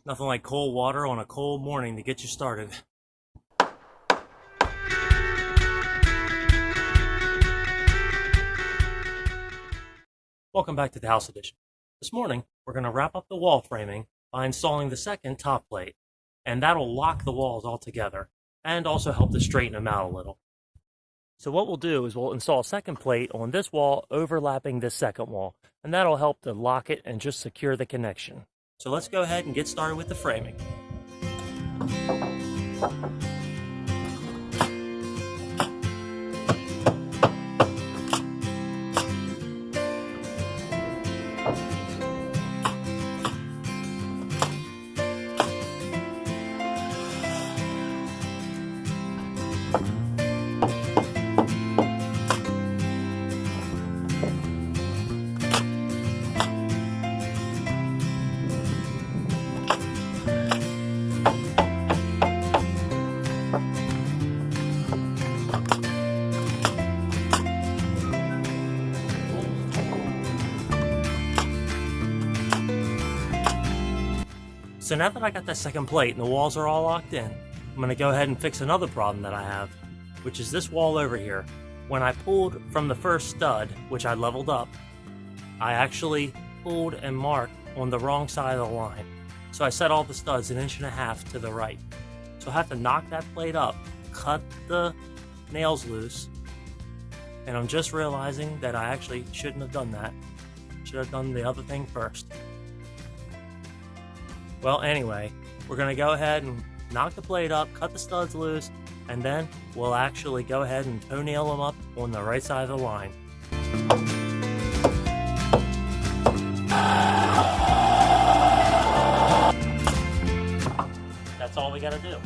Nothing like cold water on a cold morning to get you started. Welcome back to the House Edition. This morning, we're going to wrap up the wall framing by installing the second top plate, and that'll lock the walls all together and also help to straighten them out a little. So what we'll do is we'll install a second plate on this wall overlapping this second wall, and that'll help to lock it and just secure the connection. So let's go ahead and get started with the framing. So now that I got that second plate and the walls are all locked in, I'm going to go ahead and fix another problem that I have, which is this wall over here. When I pulled from the first stud, which I leveled up, I actually pulled and marked on the wrong side of the line. So I set all the studs 1.5 inches to the right. So I have to knock that plate up, cut the nails loose, and I'm just realizing that I actually shouldn't have done that. Should have done the other thing first. Well, anyway, we're going to go ahead and knock the plate up, cut the studs loose, and then we'll actually go ahead and toenail them up on the right side of the line. That's all we got to do.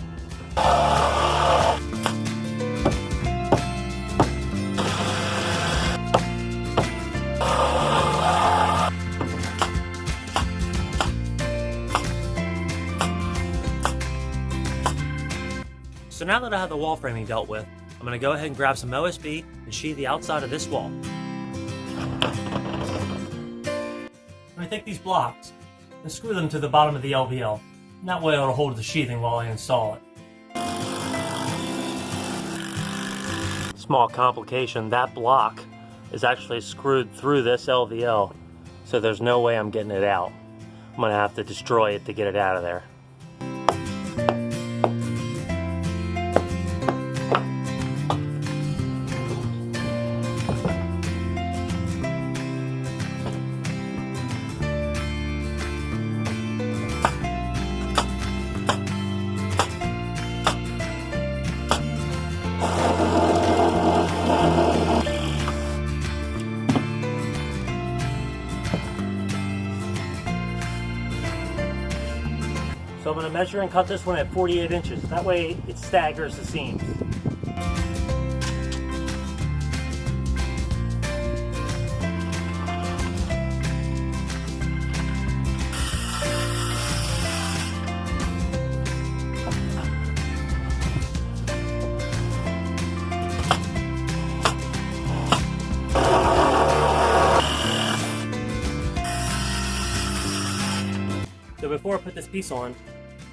So now that I have the wall framing dealt with, I'm going to go ahead and grab some OSB and sheathe the outside of this wall. I'm going to take these blocks and screw them to the bottom of the LVL, and that way it'll hold the sheathing while I install it. Small complication, that block is actually screwed through this LVL, so there's no way I'm getting it out. I'm going to have to destroy it to get it out of there. So I'm going to measure and cut this one at 48 inches. That way it staggers the seams. So before I put this piece on,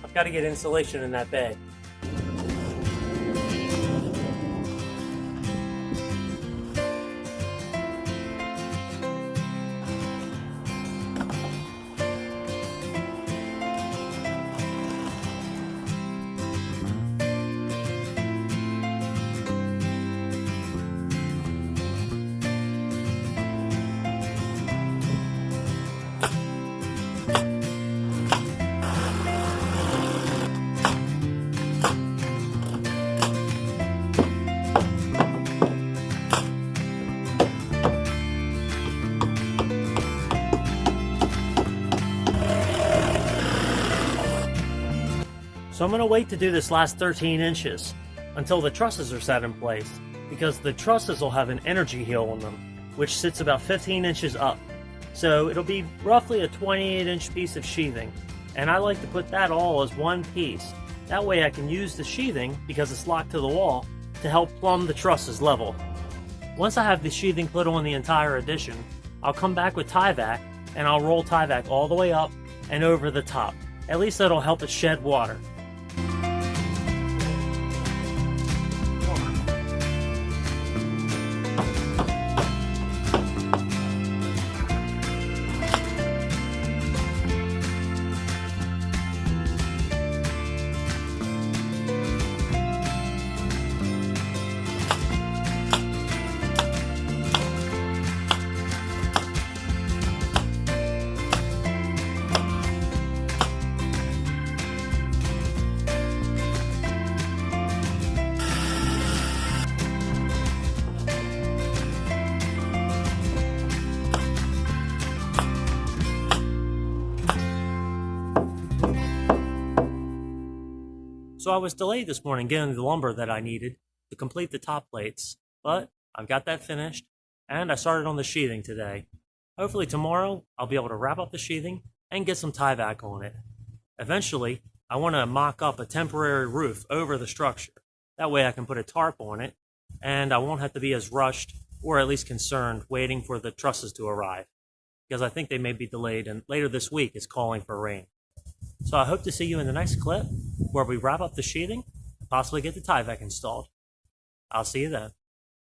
I've got to get insulation in that bed. So I'm going to wait to do this last 13 inches until the trusses are set in place, because the trusses will have an energy heel on them, which sits about 15 inches up. So it'll be roughly a 28-inch piece of sheathing, and I like to put that all as one piece. That way I can use the sheathing, because it's locked to the wall, to help plumb the trusses level. Once I have the sheathing put on the entire addition, I'll come back with tie vac, and I'll roll tie vac all the way up and over the top. At least that'll help it shed water. So I was delayed this morning getting the lumber that I needed to complete the top plates, but I've got that finished, and I started on the sheathing today. Hopefully tomorrow I'll be able to wrap up the sheathing and get some tie back on it. Eventually, I want to mock up a temporary roof over the structure. That way I can put a tarp on it, and I won't have to be as rushed, or at least concerned, waiting for the trusses to arrive, because I think they may be delayed, and later this week it's calling for rain. So I hope to see you in the next clip where we wrap up the sheathing and possibly get the tie vac installed. I'll see you then.